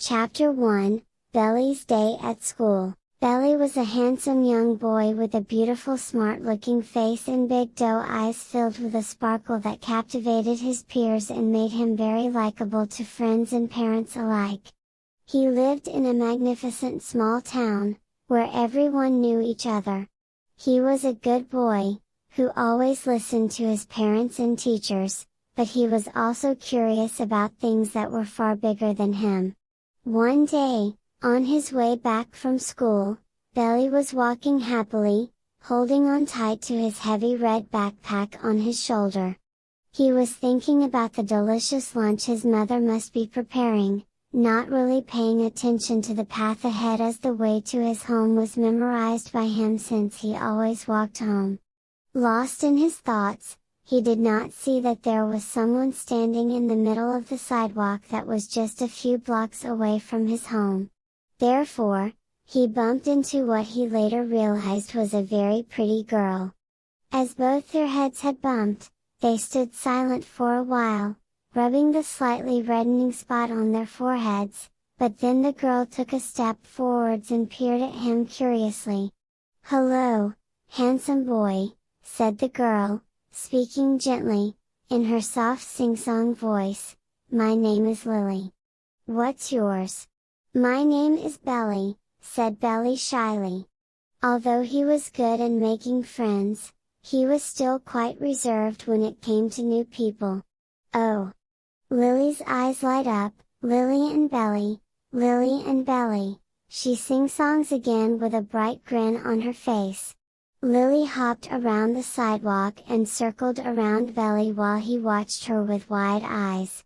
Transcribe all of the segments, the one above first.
Chapter 1, Belly's Day at School. Belly was a handsome young boy with a beautiful smart-looking face and big doe eyes filled with a sparkle that captivated his peers and made him very likable to friends and parents alike. He lived in a magnificent small town, where everyone knew each other. He was a good boy, who always listened to his parents and teachers, but he was also curious about things that were far bigger than him. One day, on his way back from school, Belly was walking happily, holding on tight to his heavy red backpack on his shoulder. He was thinking about the delicious lunch his mother must be preparing, not really paying attention to the path ahead as the way to his home was memorized by him since he always walked home. Lost in his thoughts, he did not see that there was someone standing in the middle of the sidewalk that was just a few blocks away from his home. Therefore, he bumped into what he later realized was a very pretty girl. As both their heads had bumped, they stood silent for a while, rubbing the slightly reddening spot on their foreheads, but then the girl took a step forwards and peered at him curiously. "Hello, handsome boy," said the girl, speaking gently, in her soft sing-song voice, "My name is Lily. What's yours?" "My name is Belly," said Belly shyly. Although he was good at making friends, he was still quite reserved when it came to new people. "Oh!" Lily's eyes light up, "Lily and Belly, Lily and Belly," she sing-songs again with a bright grin on her face. Lily hopped around the sidewalk and circled around Belly while he watched her with wide eyes.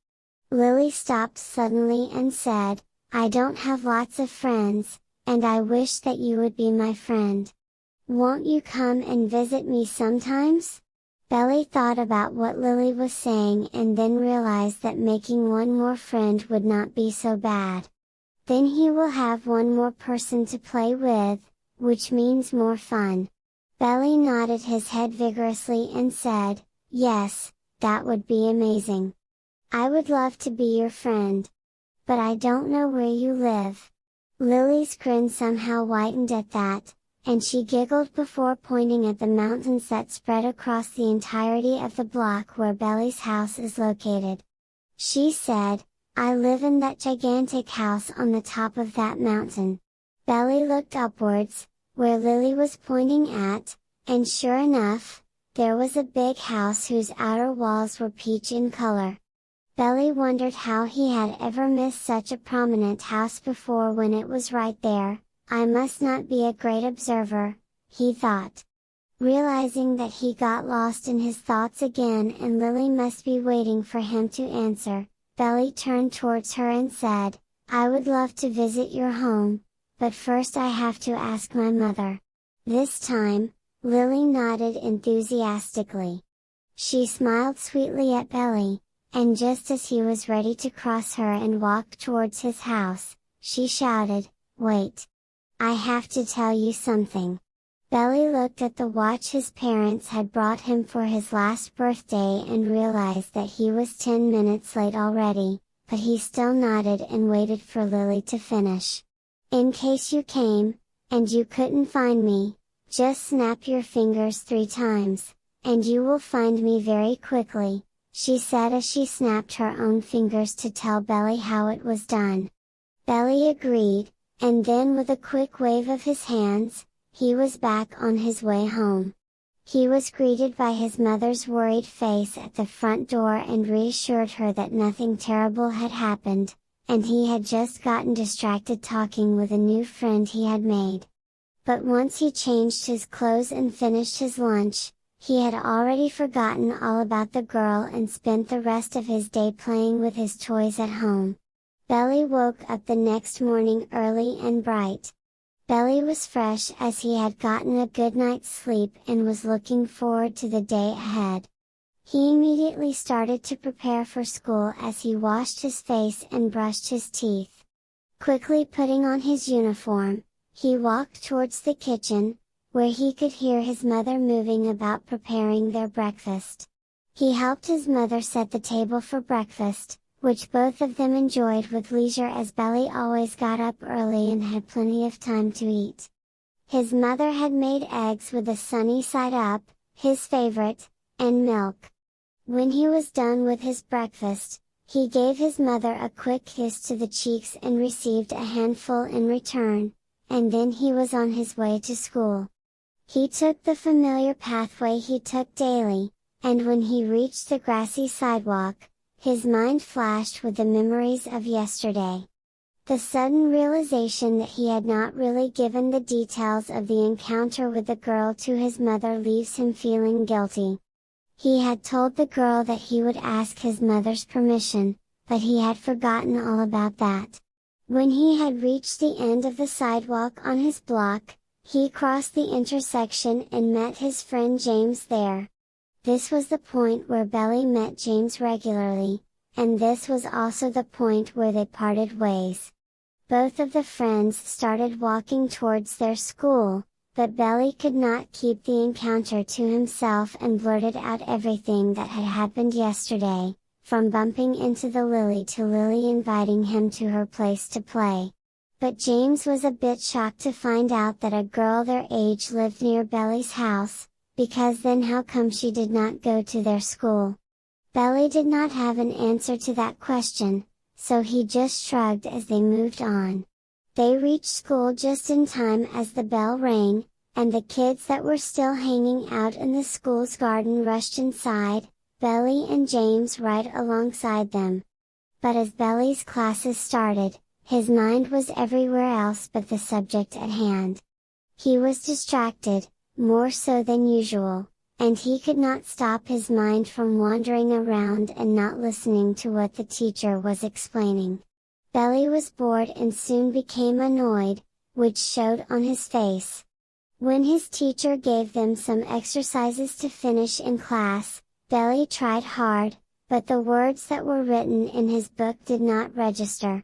Lily stopped suddenly and said, "I don't have lots of friends, and I wish that you would be my friend. Won't you come and visit me sometimes?" Belly thought about what Lily was saying and then realized that making one more friend would not be so bad. Then he will have one more person to play with, which means more fun. Belly nodded his head vigorously and said, "Yes, that would be amazing. I would love to be your friend. But I don't know where you live." Lily's grin somehow whitened at that, and she giggled before pointing at the mountains that spread across the entirety of the block where Belly's house is located. She said, "I live in that gigantic house on the top of that mountain." Belly looked upwards, where Lily was pointing at, and sure enough, there was a big house whose outer walls were peach in color. Belly wondered how he had ever missed such a prominent house before when it was right there. "I must not be a great observer," he thought. Realizing that he got lost in his thoughts again and Lily must be waiting for him to answer, Belly turned towards her and said, "I would love to visit your home, but first I have to ask my mother." This time, Lily nodded enthusiastically. She smiled sweetly at Belly, and just as he was ready to cross her and walk towards his house, she shouted, "Wait! I have to tell you something." Belly looked at the watch his parents had brought him for his last birthday and realized that he was 10 minutes late already, but he still nodded and waited for Lily to finish. "In case you came, and you couldn't find me, just snap your fingers 3 times, and you will find me very quickly," she said as she snapped her own fingers to tell Belly how it was done. Belly agreed, and then with a quick wave of his hands, he was back on his way home. He was greeted by his mother's worried face at the front door and reassured her that nothing terrible had happened, and he had just gotten distracted talking with a new friend he had made. But once he changed his clothes and finished his lunch, he had already forgotten all about the girl and spent the rest of his day playing with his toys at home. Belly woke up the next morning early and bright. Belly was fresh as he had gotten a good night's sleep and was looking forward to the day ahead. He immediately started to prepare for school as he washed his face and brushed his teeth. Quickly putting on his uniform, he walked towards the kitchen, where he could hear his mother moving about preparing their breakfast. He helped his mother set the table for breakfast, which both of them enjoyed with leisure as Belly always got up early and had plenty of time to eat. His mother had made eggs with the sunny side up, his favorite, and milk. When he was done with his breakfast, he gave his mother a quick kiss to the cheeks and received a handful in return, and then he was on his way to school. He took the familiar pathway he took daily, and when he reached the grassy sidewalk, his mind flashed with the memories of yesterday. The sudden realization that he had not really given the details of the encounter with the girl to his mother leaves him feeling guilty. He had told the girl that he would ask his mother's permission, but he had forgotten all about that. When he had reached the end of the sidewalk on his block, he crossed the intersection and met his friend James there. This was the point where Belly met James regularly, and this was also the point where they parted ways. Both of the friends started walking towards their school, but Belly could not keep the encounter to himself and blurted out everything that had happened yesterday, from bumping into the Lily to Lily inviting him to her place to play. But James was a bit shocked to find out that a girl their age lived near Belly's house, because then how come she did not go to their school? Belly did not have an answer to that question, so he just shrugged as they moved on. They reached school just in time as the bell rang, and the kids that were still hanging out in the school's garden rushed inside, Belly and James right alongside them. But as Belly's classes started, his mind was everywhere else but the subject at hand. He was distracted, more so than usual, and he could not stop his mind from wandering around and not listening to what the teacher was explaining. Belly was bored and soon became annoyed, which showed on his face. When his teacher gave them some exercises to finish in class, Belly tried hard, but the words that were written in his book did not register.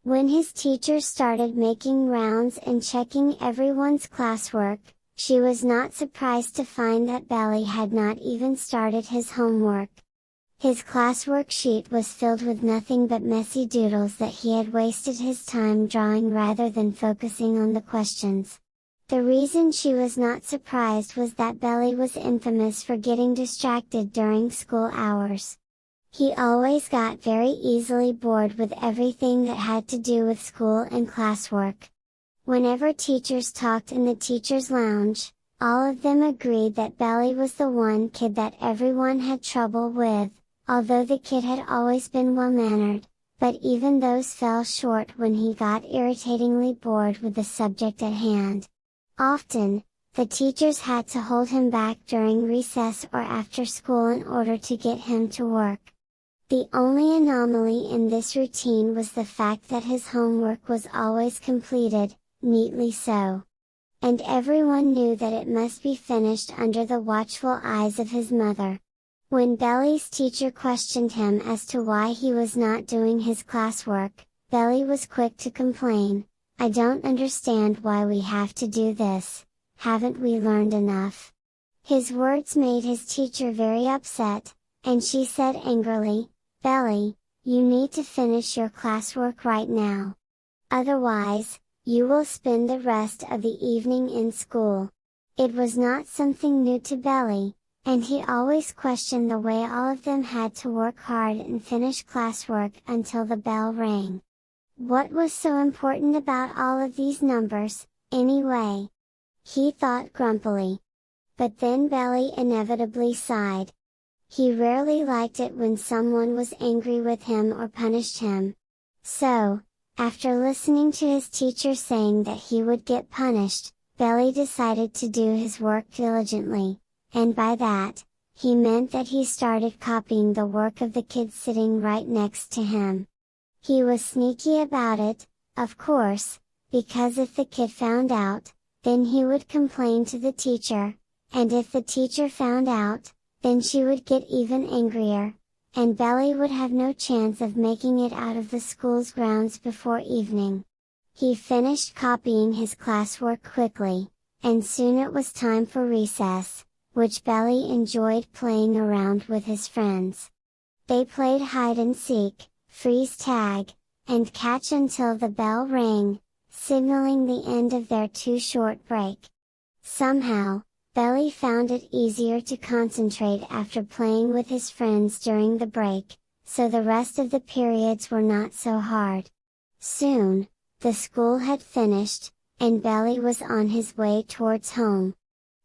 When his teacher started making rounds and checking everyone's classwork, she was not surprised to find that Belly had not even started his homework. His classwork sheet was filled with nothing but messy doodles that he had wasted his time drawing rather than focusing on the questions. The reason she was not surprised was that Belly was infamous for getting distracted during school hours. He always got very easily bored with everything that had to do with school and classwork. Whenever teachers talked in the teacher's lounge, all of them agreed that Belly was the one kid that everyone had trouble with, although the kid had always been well-mannered, but even those fell short when he got irritatingly bored with the subject at hand. Often, the teachers had to hold him back during recess or after school in order to get him to work. The only anomaly in this routine was the fact that his homework was always completed, neatly so. And everyone knew that it must be finished under the watchful eyes of his mother. When Belly's teacher questioned him as to why he was not doing his classwork, Belly was quick to complain, "I don't understand why we have to do this, haven't we learned enough?" His words made his teacher very upset, and she said angrily, "Belly, you need to finish your classwork right now. Otherwise, you will spend the rest of the evening in school." It was not something new to Belly, and he always questioned the way all of them had to work hard and finish classwork until the bell rang. What was so important about all of these numbers, anyway? He thought grumpily. But then Belly inevitably sighed. He rarely liked it when someone was angry with him or punished him. So, after listening to his teacher saying that he would get punished, Belly decided to do his work diligently, and by that, he meant that he started copying the work of the kid sitting right next to him. He was sneaky about it, of course, because if the kid found out, then he would complain to the teacher, and if the teacher found out, then she would get even angrier, and Belly would have no chance of making it out of the school's grounds before evening. He finished copying his classwork quickly, and soon it was time for recess, which Belly enjoyed playing around with his friends. They played hide and seek, freeze tag, and catch until the bell rang, signaling the end of their too short break. Somehow, Belly found it easier to concentrate after playing with his friends during the break, so the rest of the periods were not so hard. Soon, the school had finished, and Belly was on his way towards home.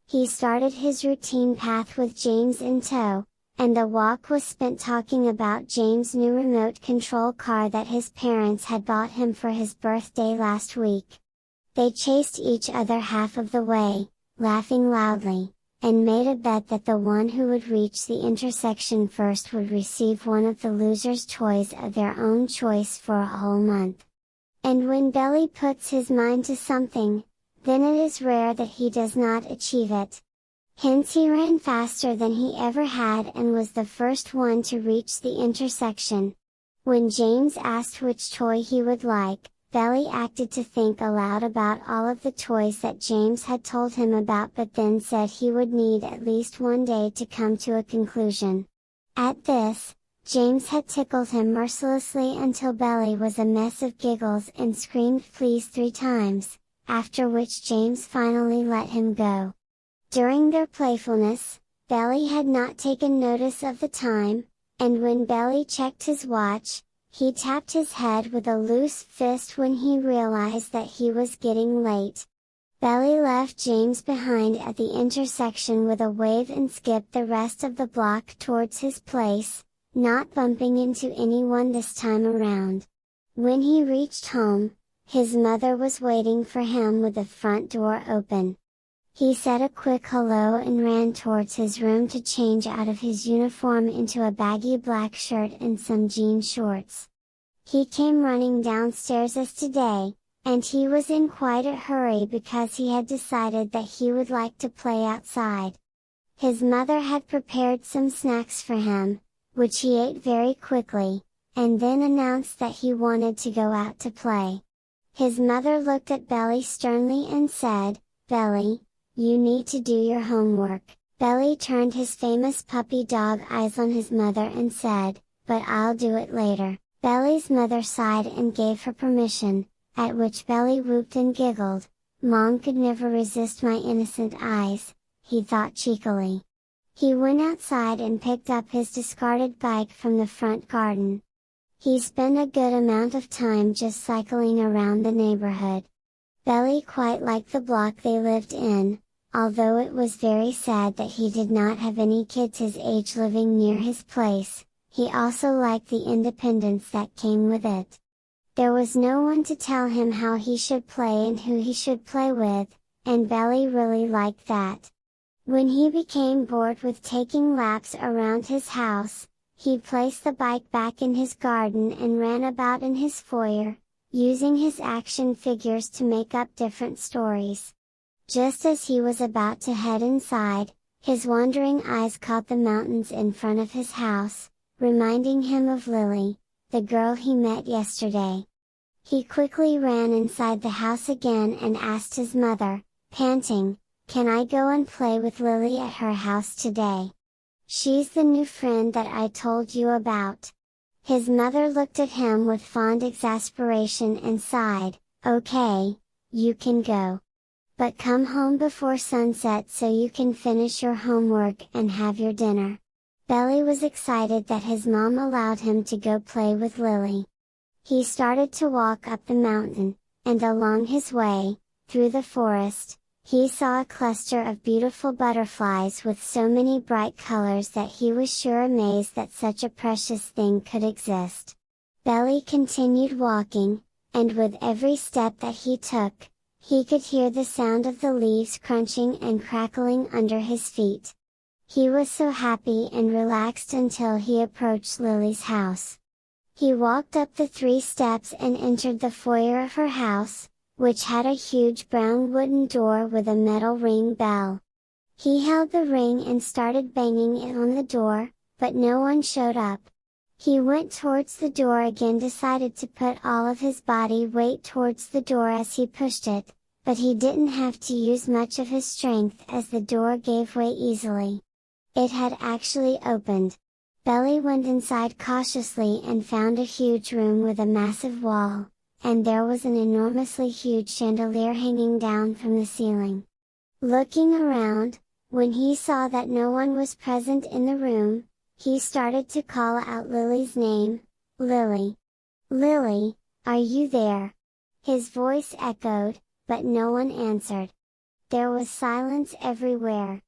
He started his routine path with James in tow, and the walk was spent talking about James' new remote control car that his parents had bought him for his birthday last week. They chased each other half of the way, laughing loudly, and made a bet that the one who would reach the intersection first would receive one of the losers' toys of their own choice for a whole month. And when Belly puts his mind to something, then it is rare that he does not achieve it. Hence he ran faster than he ever had and was the first one to reach the intersection. When James asked which toy he would like, Belly acted to think aloud about all of the toys that James had told him about, but then said he would need at least one day to come to a conclusion. At this, James had tickled him mercilessly until Belly was a mess of giggles and screamed please 3 times, after which James finally let him go. During their playfulness, Belly had not taken notice of the time, and when Belly checked his watch, he tapped his head with a loose fist when he realized that he was getting late. Belly left James behind at the intersection with a wave and skipped the rest of the block towards his place, not bumping into anyone this time around. When he reached home, his mother was waiting for him with the front door open. He said a quick hello and ran towards his room to change out of his uniform into a baggy black shirt and some jean shorts. He came running downstairs as today, and he was in quite a hurry because he had decided that he would like to play outside. His mother had prepared some snacks for him, which he ate very quickly, and then announced that he wanted to go out to play. His mother looked at Belly sternly and said, "Belly, you need to do your homework." Belly turned his famous puppy dog eyes on his mother and said, "But I'll do it later." Belly's mother sighed and gave her permission, at which Belly whooped and giggled. "Mom could never resist my innocent eyes," he thought cheekily. He went outside and picked up his discarded bike from the front garden. He spent a good amount of time just cycling around the neighborhood. Belly quite liked the block they lived in, although it was very sad that he did not have any kids his age living near his place. He also liked the independence that came with it. There was no one to tell him how he should play and who he should play with, and Belly really liked that. When he became bored with taking laps around his house, he placed the bike back in his garden and ran about in his foyer, using his action figures to make up different stories. Just as he was about to head inside, his wandering eyes caught the mountains in front of his house, reminding him of Lily, the girl he met yesterday. He quickly ran inside the house again and asked his mother, panting, "Can I go and play with Lily at her house today? She's the new friend that I told you about." His mother looked at him with fond exasperation and sighed, "Okay, you can go. But come home before sunset so you can finish your homework and have your dinner." Belly was excited that his mom allowed him to go play with Lily. He started to walk up the mountain, and along his way, through the forest, he saw a cluster of beautiful butterflies with so many bright colors that he was sure amazed that such a precious thing could exist. Belly continued walking, and with every step that he took, he could hear the sound of the leaves crunching and crackling under his feet. He was so happy and relaxed until he approached Lily's house. He walked up the 3 steps and entered the foyer of her house, which had a huge brown wooden door with a metal ring bell. He held the ring and started banging it on the door, but no one showed up. He went towards the door again, decided to put all of his body weight towards the door as he pushed it, but he didn't have to use much of his strength as the door gave way easily. It had actually opened. Belly went inside cautiously and found a huge room with a massive wall, and there was an enormously huge chandelier hanging down from the ceiling. Looking around, when he saw that no one was present in the room, he started to call out Lily's name, "Lily! Lily, are you there?" His voice echoed, but no one answered. There was silence everywhere.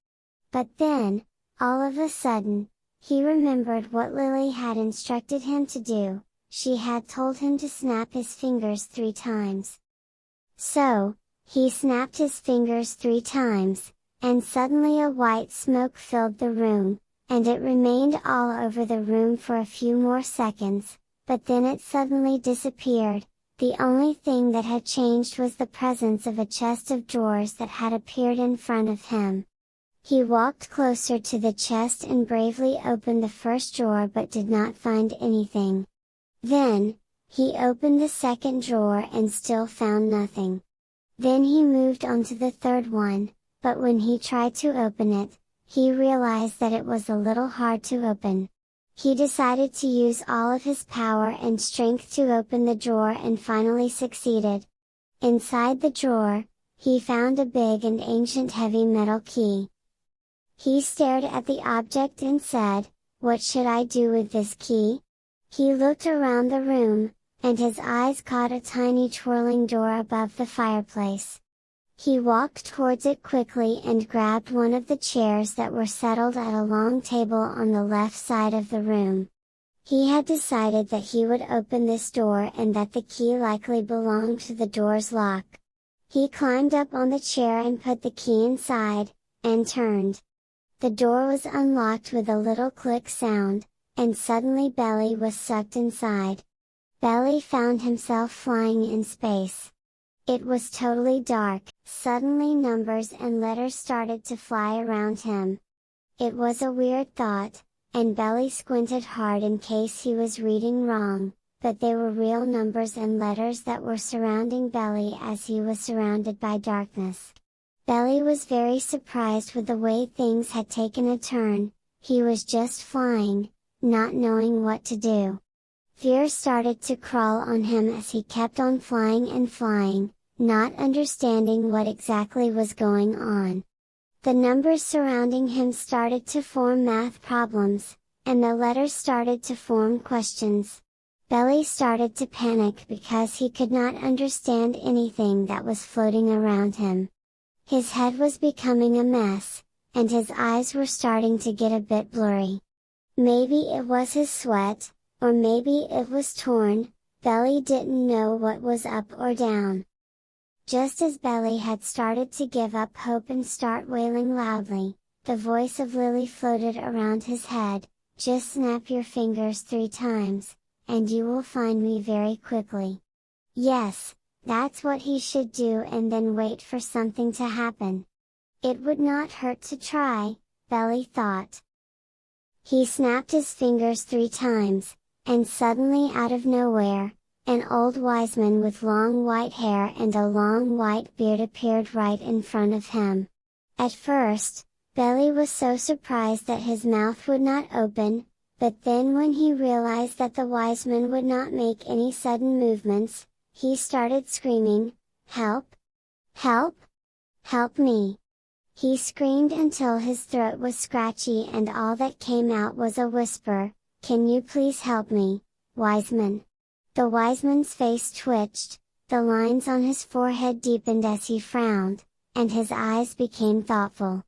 But then, all of a sudden, he remembered what Lily had instructed him to do. She had told him to snap his fingers 3 times. So, he snapped his fingers 3 times, and suddenly a white smoke filled the room, and it remained all over the room for a few more seconds, but then it suddenly disappeared. The only thing that had changed was the presence of a chest of drawers that had appeared in front of him. He walked closer to the chest and bravely opened the first drawer but did not find anything. Then, he opened the second drawer and still found nothing. Then he moved on to the third one, but when he tried to open it, he realized that it was a little hard to open. He decided to use all of his power and strength to open the drawer and finally succeeded. Inside the drawer, he found a big and ancient heavy metal key. He stared at the object and said, "What should I do with this key?" He looked around the room, and his eyes caught a tiny twirling door above the fireplace. He walked towards it quickly and grabbed one of the chairs that were settled at a long table on the left side of the room. He had decided that he would open this door and that the key likely belonged to the door's lock. He climbed up on the chair and put the key inside, and turned. The door was unlocked with a little click sound, and suddenly Belly was sucked inside. Belly found himself flying in space. It was totally dark. Suddenly numbers and letters started to fly around him. It was a weird thought, and Belly squinted hard in case he was reading wrong, but they were real numbers and letters that were surrounding Belly as he was surrounded by darkness. Belly was very surprised with the way things had taken a turn. He was just flying, not knowing what to do. Fear started to crawl on him as he kept on flying and flying, not understanding what exactly was going on. The numbers surrounding him started to form math problems, and the letters started to form questions. Belly started to panic because he could not understand anything that was floating around him. His head was becoming a mess, and his eyes were starting to get a bit blurry. Maybe it was his sweat, or maybe it was torn. Belly didn't know what was up or down. Just as Belly had started to give up hope and start wailing loudly, the voice of Lily floated around his head, "Just snap your fingers 3 times, and you will find me very quickly." Yes, that's what he should do, and then wait for something to happen. It would not hurt to try, Belly thought. He snapped his fingers 3 times, and suddenly out of nowhere, an old Wiseman with long white hair and a long white beard appeared right in front of him. At first, Belly was so surprised that his mouth would not open, but then when he realized that the Wiseman would not make any sudden movements, he started screaming, "Help! Help! Help me!" He screamed until his throat was scratchy and all that came out was a whisper, "Can you please help me, Wiseman?" The Wiseman's face twitched, the lines on his forehead deepened as he frowned, and his eyes became thoughtful.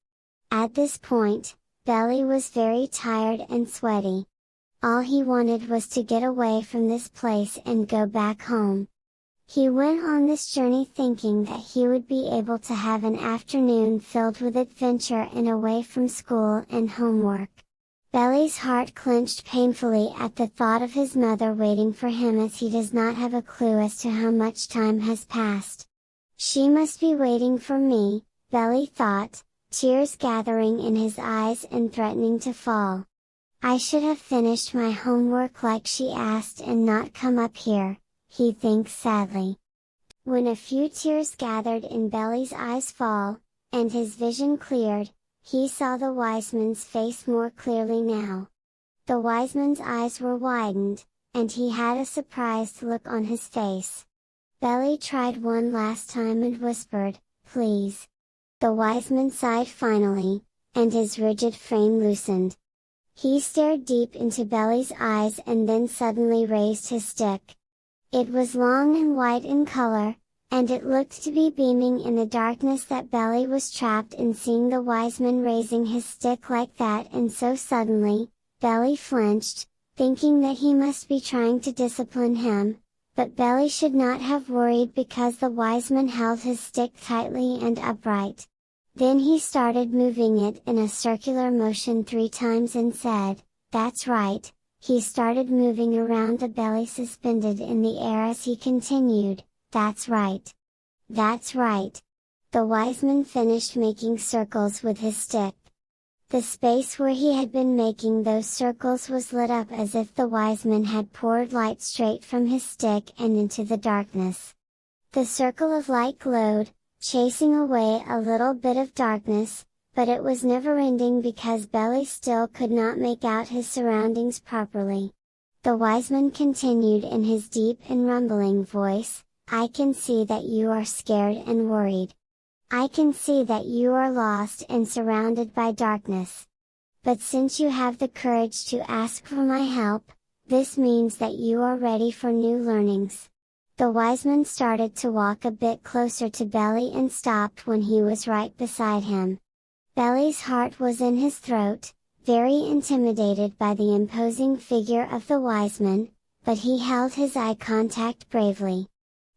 At this point, Belly was very tired and sweaty. All he wanted was to get away from this place and go back home. He went on this journey thinking that he would be able to have an afternoon filled with adventure and away from school and homework. Belly's heart clenched painfully at the thought of his mother waiting for him, as he does not have a clue as to how much time has passed. "She must be waiting for me," Belly thought, tears gathering in his eyes and threatening to fall. "I should have finished my homework like she asked and not come up here," he thinks sadly. When a few tears gathered in Belly's eyes fall, and his vision cleared, he saw the Wiseman's face more clearly now. The Wiseman's eyes were widened, and he had a surprised look on his face. Belly tried one last time and whispered, "Please." The Wiseman sighed finally, and his rigid frame loosened. He stared deep into Belly's eyes and then suddenly raised his stick. It was long and white in color, and it looked to be beaming in the darkness that Belly was trapped in. Seeing the Wiseman raising his stick like that and so suddenly, Belly flinched, thinking that he must be trying to discipline him, but Belly should not have worried because the Wiseman held his stick tightly and upright. Then he started moving it in a circular motion 3 times and said, "That's right." He started moving around the Belly suspended in the air as he continued, "That's right. That's right." The Wiseman finished making circles with his stick. The space where he had been making those circles was lit up as if the Wiseman had poured light straight from his stick and into the darkness. The circle of light glowed, chasing away a little bit of darkness, but it was never ending because Belly still could not make out his surroundings properly. The Wiseman continued in his deep and rumbling voice, "I can see that you are scared and worried. I can see that you are lost and surrounded by darkness. But since you have the courage to ask for my help, this means that you are ready for new learnings." The Wiseman started to walk a bit closer to Belly and stopped when he was right beside him. Belly's heart was in his throat, very intimidated by the imposing figure of the Wiseman, but he held his eye contact bravely.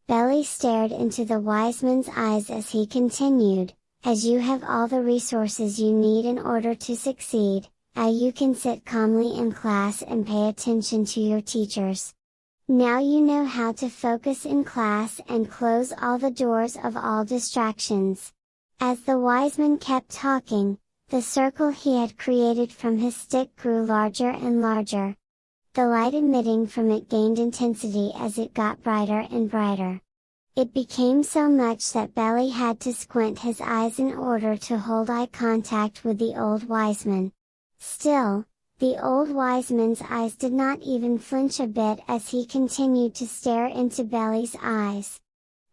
Belly stared into the Wiseman's eyes as he continued, "As you have all the resources you need in order to succeed, you can sit calmly in class and pay attention to your teachers. Now you know how to focus in class and close all the doors of all distractions." As the Wiseman kept talking, the circle he had created from his stick grew larger and larger. The light emitting from it gained intensity as it got brighter and brighter. It became so much that Belly had to squint his eyes in order to hold eye contact with the old Wiseman. Still, the old Wiseman's eyes did not even flinch a bit as he continued to stare into Belly's eyes.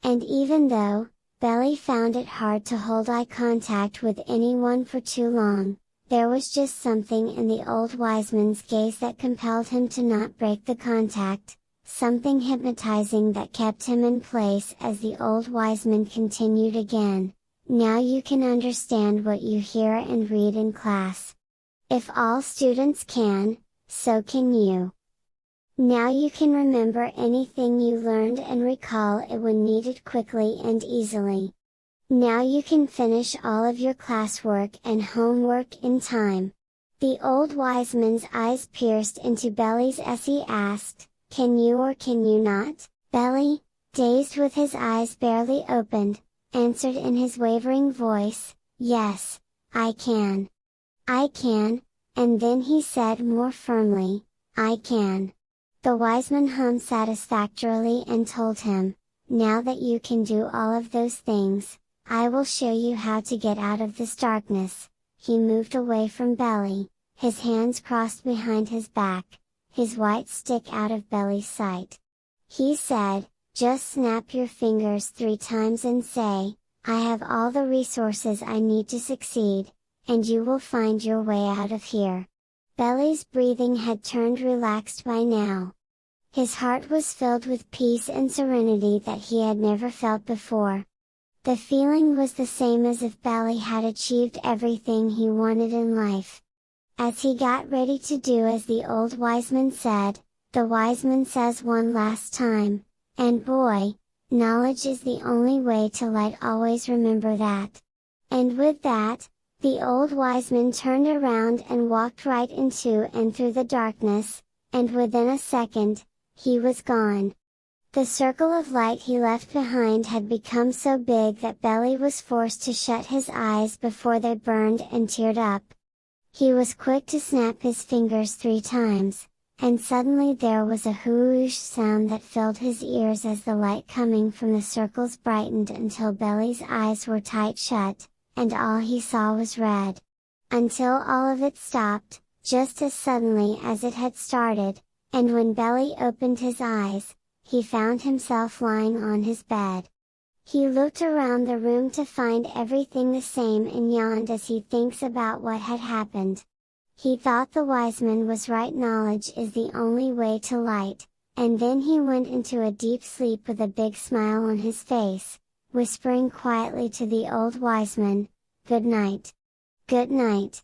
And even though Belly found it hard to hold eye contact with anyone for too long, there was just something in the old Wiseman's gaze that compelled him to not break the contact, something hypnotizing that kept him in place as the old Wiseman continued again, "Now you can understand what you hear and read in class. If all students can, so can you. Now you can remember anything you learned and recall it when needed quickly and easily. Now you can finish all of your classwork and homework in time." The old Wiseman's eyes pierced into Belly's as he asked, "Can you or can you not?" Belly, dazed with his eyes barely opened, answered in his wavering voice, "Yes, I can. I can," and then he said more firmly, "I can." The Wiseman hummed satisfactorily and told him, "Now that you can do all of those things, I will show you how to get out of this darkness." He moved away from Belly, his hands crossed behind his back, his white stick out of Belly's sight. He said, "Just snap your fingers 3 times and say, 'I have all the resources I need to succeed,' and you will find your way out of here." Belly's breathing had turned relaxed by now. His heart was filled with peace and serenity that he had never felt before. The feeling was the same as if Belly had achieved everything he wanted in life. As he got ready to do as the old Wiseman said, the Wiseman says one last time, "And boy, knowledge is the only way to light, always remember that." And with that, the old Wiseman turned around and walked right into and through the darkness, and within a second, he was gone. The circle of light he left behind had become so big that Belly was forced to shut his eyes before they burned and teared up. He was quick to snap his fingers 3 times, and suddenly there was a whoosh sound that filled his ears as the light coming from the circles brightened until Belly's eyes were tight shut, and all he saw was red. Until all of it stopped, just as suddenly as it had started, and when Belly opened his eyes, he found himself lying on his bed. He looked around the room to find everything the same and yawned as he thinks about what had happened. He thought the Wiseman was right, knowledge is the only way to light, and then he went into a deep sleep with a big smile on his face, whispering quietly to the old Wiseman, "Good night. Good night."